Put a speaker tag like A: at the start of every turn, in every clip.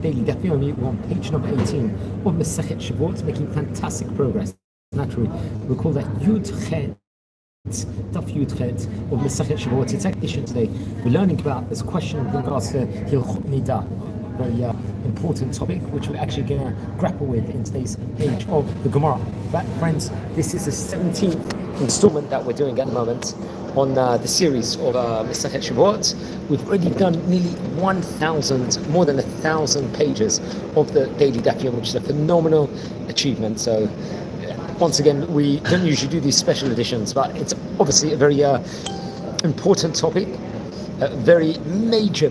A: Daily Daf Yomi, we're on page number 18 of Masechet Shevuot, making fantastic progress. Naturally, we call that Yud Chet, Daf Yud Chet of Masechet Shevuot. It's edition today. We're learning about this question with regards to Hilchot Nidda, very important topic, which we're actually going to grapple with in today's page of the Gemara. But friends, this is the 17th installment that we're doing at the moment on the series of Masechet Shevuot. We've already done nearly 1,000, more than 1,000 pages of the daily Daf Yomi, which is a phenomenal achievement. So once again, we don't usually do these special editions, but it's obviously a very important topic, a very major,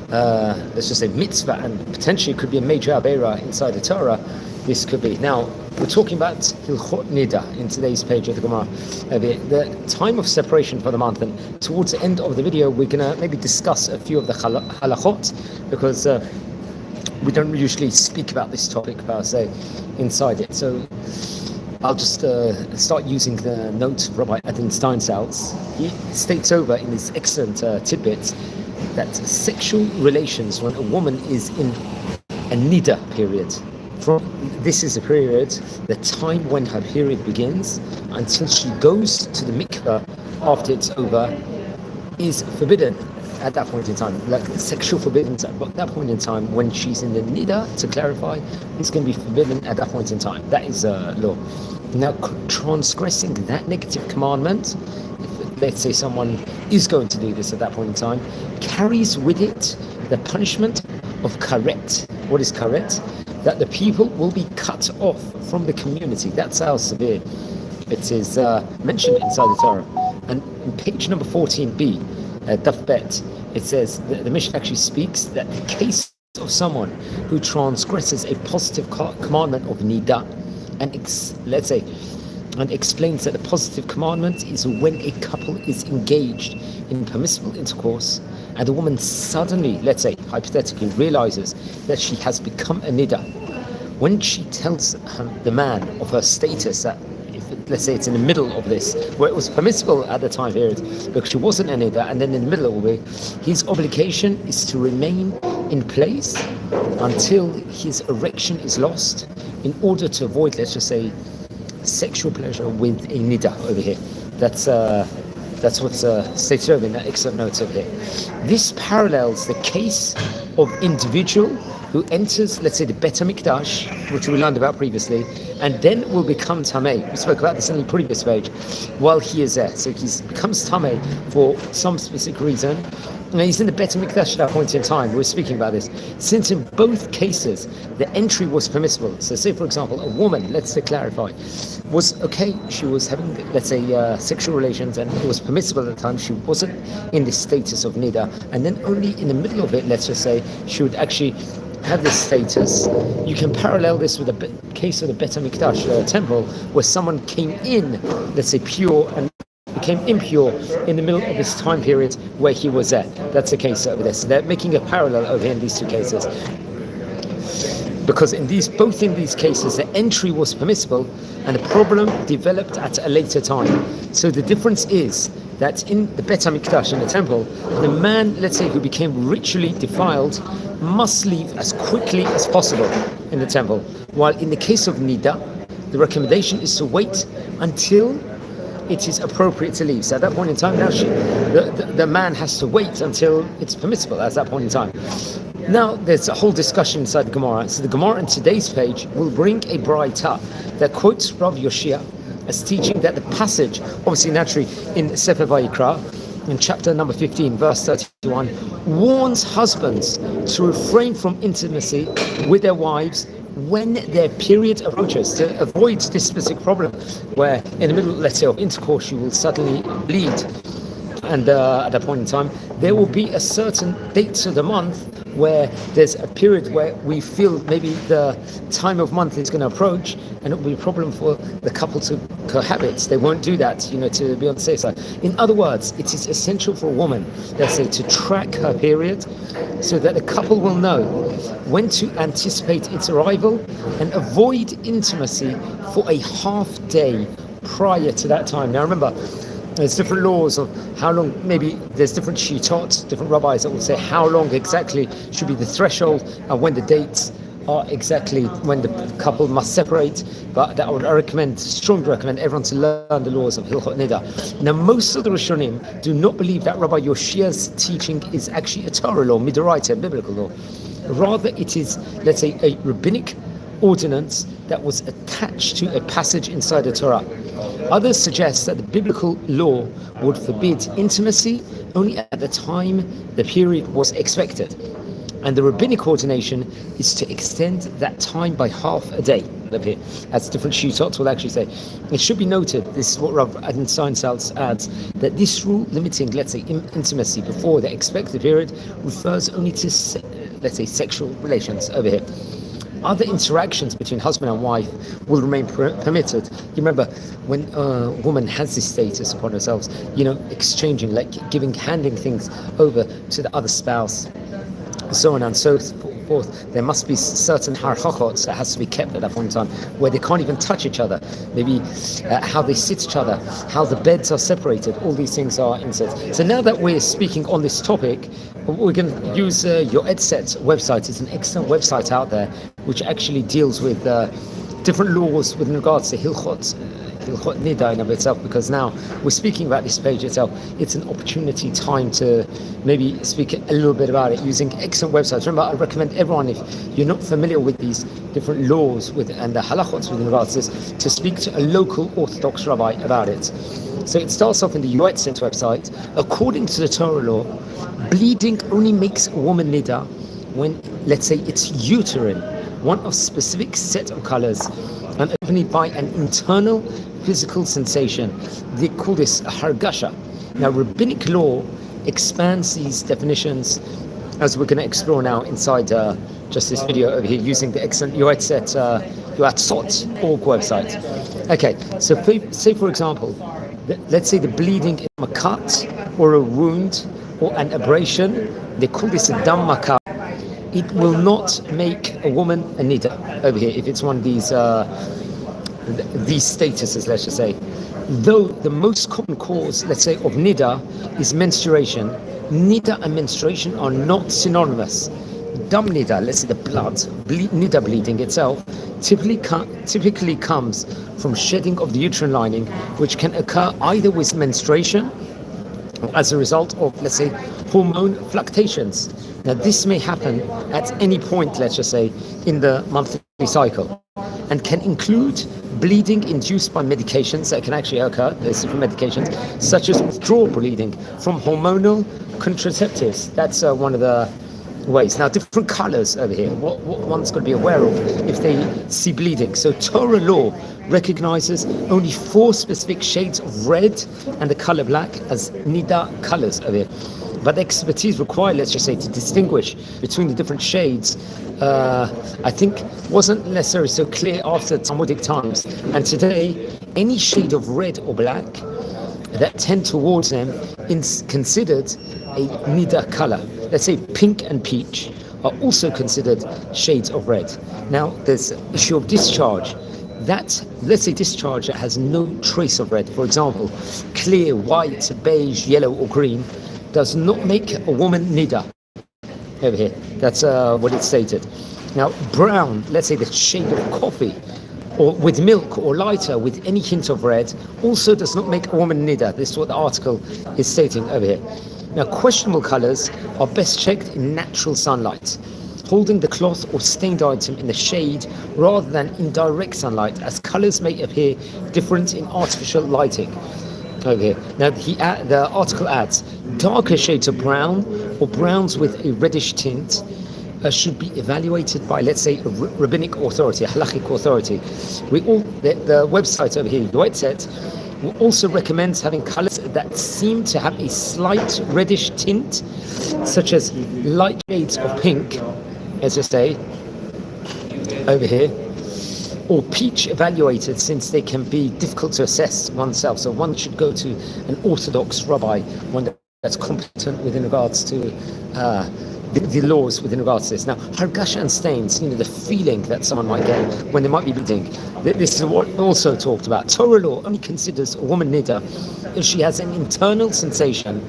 A: let's just say mitzvah, and potentially could be a major avera inside the Torah. This could be. Now, we're talking about Hilchot Nidda in today's page of the Gemara. The time of separation for the month, and towards the end of the video, we're going to maybe discuss a few of the halachot, because we don't usually speak about this topic per se inside it. So I'll just start using the notes Rabbi Adin Steinsaltz. He states over in his excellent tidbits that sexual relations when a woman is in a Nidda period, this is a period, the time when her period begins until she goes to the mikveh after it's over, is forbidden at that point in time. Like sexual forbidden at that point in time, when she's in the Nidda, to clarify, it's going to be forbidden at that point in time. That is law. Now, transgressing that negative commandment, if, let's say someone is going to do this at that point in time, carries with it the punishment of karet. What is karet? That the people will be cut off from the community. That's how severe it is mentioned inside the Torah. And in page number 14b, Daf Bet, it says, the Mishnah actually speaks that the case of someone who transgresses a positive commandment of Nidda, and explains that the positive commandment is when a couple is engaged in permissible intercourse, and the woman suddenly, let's say, hypothetically, realizes that she has become a Nidda. When she tells the man of her status, that if, let's say it's in the middle of this, where it was permissible at the time period, because she wasn't a Nidda, and then in the middle of it, his obligation is to remain in place until his erection is lost, in order to avoid, let's just say, sexual pleasure with a Nidda over here. That's what's stated over in that excellent notes over here. This parallels the case of individual who enters, let's say, the Bet HaMikdash, which we learned about previously, and then will become Tameh. We spoke about this in the previous page, while he is there. So he becomes Tameh for some specific reason, and he's in the Bet HaMikdash at that point in time. We're speaking about this. Since in both cases, the entry was permissible. So say, for example, a woman, let's say, clarify, was okay, she was having, let's say, sexual relations, and it was permissible at the time, she wasn't in the status of Nidda, and then only in the middle of it, let's just say, she would actually have this status. You can parallel this with the case of the Bet HaMikdash temple, where someone came in, let's say, pure, and became impure in the middle of this time period where he was there. That's the case over there. So they're making a parallel over here in these two cases, because both in these cases, the entry was permissible, and the problem developed at a later time. So the difference is that in the Bet HaMikdash, in the temple, the man, let's say, who became ritually defiled, must leave as quickly as possible in the temple. While in the case of Nidda, the recommendation is to wait until it is appropriate to leave. So at that point in time, now the man has to wait until it's permissible at that point in time. Now, there's a whole discussion inside the Gemara. So the Gemara in today's page will bring a braita that quotes Rav Yoshia as teaching that the passage, obviously naturally in Sefer Vayikra, in chapter number 15, verse 31, warns husbands to refrain from intimacy with their wives when their period approaches, to avoid this specific problem where in the middle, let's say, of intercourse, you will suddenly bleed. And at that point in time, there will be a certain date of the month where there's a period where we feel maybe the time of month is going to approach, and it will be a problem for the couple to cohabit. They won't do that, to be on the safe side. In other words, it is essential for a woman, let's say, to track her period so that the couple will know when to anticipate its arrival and avoid intimacy for a half day prior to that time. Now remember, There's different laws of how long, maybe there's different shitot, different rabbis that will say how long exactly should be the threshold and when the dates are exactly when the couple must separate. But I would strongly recommend everyone to learn the laws of Hilchot Nidda. Now, most of the Rishonim do not believe that Rabbi Yoshia's teaching is actually a Torah law, Midoraita, biblical law. Rather, it is, let's say, a rabbinic ordinance that was attached to a passage inside the Torah. Others suggest that the biblical law would forbid intimacy only at the time the period was expected, and the rabbinic ordination is to extend that time by half a day. As different shitot will actually say. It should be noted, this is what Rav Adin Seinsalz adds, that this rule limiting, let's say, intimacy before the expected period refers only to, let's say, sexual relations over here. Other interactions between husband and wife will remain permitted. You remember when a woman has this status upon herself, exchanging, like handing things over to the other spouse, so on and so forth. There must be certain harachot that has to be kept at that point in time, where they can't even touch each other. Maybe how they sit each other, how the beds are separated. All these things are inserted. So now that we're speaking on this topic, we're going to use your EdSet website. It's an excellent website out there which actually deals with different laws with regards to Hilchot Nidda in of itself, because now we're speaking about this page itself. It's an opportunity time to maybe speak a little bit about it using excellent websites. Remember, I recommend everyone, if you're not familiar with these different laws and the halachot with regards to this, to speak to a local Orthodox rabbi about it. So it starts off in the Yoetzet website. According to the Torah law, bleeding only makes a woman nidda when, let's say, it's uterine, one of specific set of colors, and accompanied by an internal physical sensation. They call this a hargasha. Now, rabbinic law expands these definitions, as we're going to explore now inside just this video over here, using the excellent Yoetzet.org website. Okay, so say for example, let's say the bleeding in a cut or a wound or an abrasion, they call this a dam makah. It will not make a woman a nidda over here if it's one of these statuses, let's just say. Though the most common cause, let's say, of nidda is menstruation, nidda and menstruation are not synonymous. Dam nidda, let's say the blood, nidda bleeding itself, typically comes from shedding of the uterine lining, which can occur either with menstruation or as a result of, let's say, hormone fluctuations. Now, this may happen at any point, let's just say, in the monthly cycle, and can include bleeding induced by medications that can actually occur. There's different medications, such as withdrawal bleeding from hormonal contraceptives. That's one of the ways. Now, different colors over here, what one's got to be aware of if they see bleeding. So Torah law recognizes only 4 specific shades of red and the color black as nidda colors over here. But the expertise required, let's just say, to distinguish between the different shades, I think wasn't necessarily so clear after Talmudic times. And today, any shade of red or black that tend towards them is considered a nidda color. Let's say pink and peach are also considered shades of red. Now, there's the issue of discharge. That, let's say, discharge that has no trace of red, for example, clear, white, beige, yellow, or green, does not make a woman nidda over here. That's what it's stated. Now, brown, let's say the shade of coffee, or with milk or lighter with any hint of red, also does not make a woman nidda. This is what the article is stating over here. Now, questionable colors are best checked in natural sunlight, holding the cloth or stained item in the shade rather than in direct sunlight, as colors may appear different in artificial lighting. Over here. Now, the article adds, darker shades of brown or browns with a reddish tint should be evaluated by, let's say, a rabbinic authority, a halachic authority. The website over here, Yoetzet, also recommends having colors that seem to have a slight reddish tint, such as light shades of pink, as I say, over here, or peach evaluated, since they can be difficult to assess oneself. So one should go to an Orthodox rabbi, one that's competent within regards to the laws within regards to this. Now, hargasha and stains, the feeling that someone might get when they might be bleeding. This is what also talked about. Torah law only considers a woman nidda if she has an internal sensation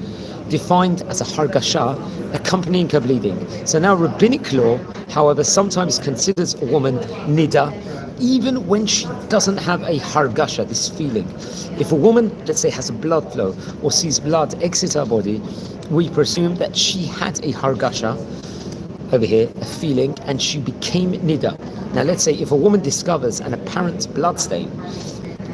A: defined as a hargasha accompanying her bleeding. So now rabbinic law, however, sometimes considers a woman nidda even when she doesn't have a hargasha, this feeling. If a woman, let's say, has a blood flow or sees blood exit her body, we presume that she had a hargasha over here, a feeling, and she became nidda. Now let's say if a woman discovers an apparent blood stain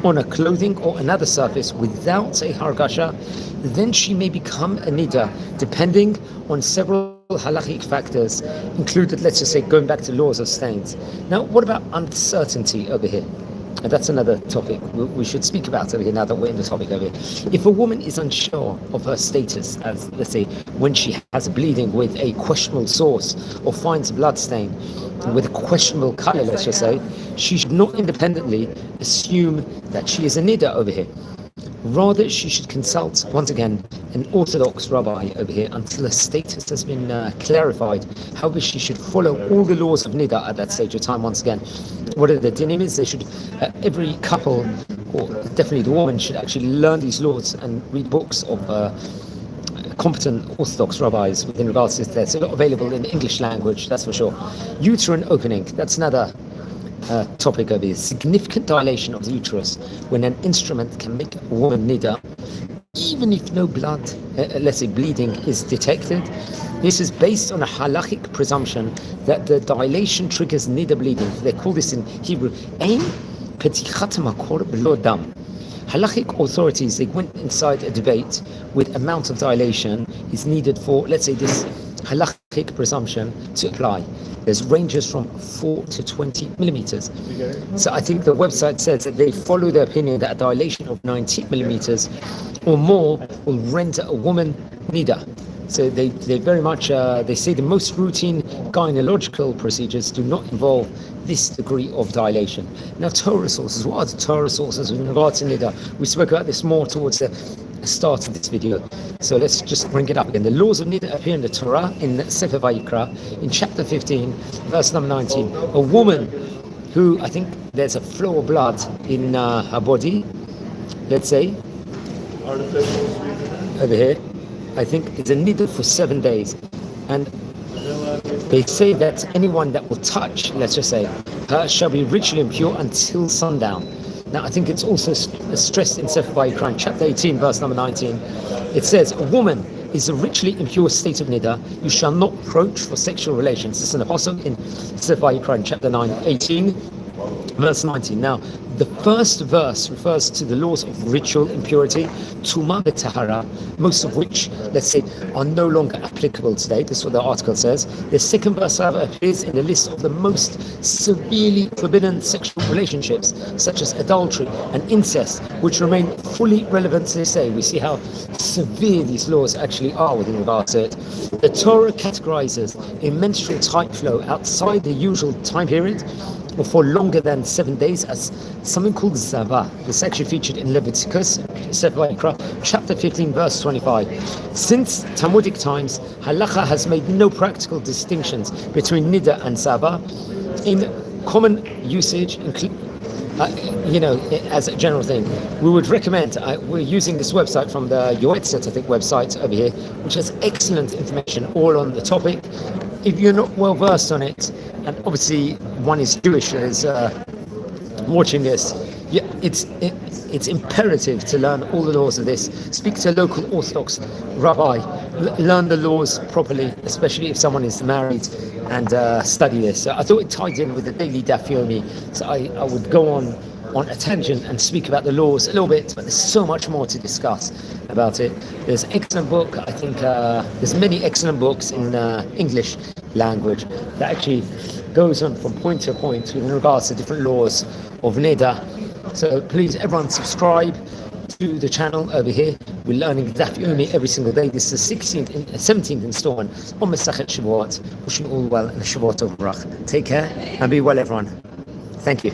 A: on her clothing or another surface without a hargasha, then she may become a nidda, depending on several halachic factors, included, let's just say, going back to laws of stains. Now, what about uncertainty over here? And that's another topic we should speak about over here now that we're in the topic over here. If a woman is unsure of her status, as, let's say, when she has bleeding with a questionable source or finds a blood stain with a questionable color, let's just say, she should not independently assume that she is a nidda over here. Rather, she should consult, once again, an Orthodox rabbi over here until her status has been clarified. However, she should follow all the laws of nidda at that stage of time, once again. What are the dinim is? They should, every couple, or definitely the woman, should actually learn these laws and read books of competent Orthodox rabbis in regards to this. They're not available in the English language, that's for sure. Uterine opening, that's another topic over here. Significant dilation of the uterus when an instrument can make a woman nidda, even if no blood, let's say bleeding, is detected. This is based on a halachic presumption that the dilation triggers nidda bleeding. They call this in Hebrew ein petichat makor b'lo dam. Halachic authorities, they went inside a debate with amount of dilation is needed for, let's say, this halachic presumption to apply. There's ranges from 4 to 20 millimeters. So I think the website says that they follow the opinion that a dilation of 19 millimeters or more will render a woman nidda. So they very much, they say the most routine gynecological procedures do not involve this degree of dilation. Now, Torah sources, what are the Torah sources in regards to nidda? We spoke about this more towards the start of this video. So let's just bring it up again. The laws of nidda appear in the Torah in Sefer Vayikra, in chapter 15, verse number 19. A woman who, I think there's a flow of blood in her body, let's say, over here, I think it's a nidda for 7 days. And they say that anyone that will touch, let's just say, her shall be ritually impure until sundown. Now, I think it's also stressed in Sefer Vayikra, chapter 18, verse number 19. It says, a woman is a ritually impure state of nidda. You shall not approach for sexual relations. This is an apostle in Sefer Vayikra, chapter 18, verse 19. Now, the first verse refers to the laws of ritual impurity, tuma v'tahara, most of which, let's say, are no longer applicable today. This is what the article says. The second verse, however, appears in the list of the most severely forbidden sexual relationships, such as adultery and incest, which remain fully relevant to this day. We see how severe these laws actually are within regard to it. The Torah categorizes a menstrual type flow outside the usual time period, or for longer than 7 days, as something called zava. This actually featured in Leviticus, Sefer Vayikra, chapter 15, verse 25. Since Talmudic times, halacha has made no practical distinctions between nidda and zava. In common usage, as a general thing, we would recommend, we're using this website from the Yoetzet, I think, website over here, which has excellent information all on the topic. If you're not well versed on it, and obviously one is Jewish and is watching this, it's imperative to learn all the laws of this. Speak to a local Orthodox rabbi, learn the laws properly, especially if someone is married, and study this. So I thought it tied in with the daily Daf Yomi, so I would go on a tangent and speak about the laws a little bit, but there's so much more to discuss about it. There's an excellent book, I think there's many excellent books in English language that actually goes on from point to point in regards to different laws of nidda. So please, everyone, subscribe to the channel over here. We're learning Daf Yomi every single day. This is the 17th installment on Masechet Shevuot. Wishing you all well and Shavuot Tov Barach. Take care and be well, everyone. Thank you.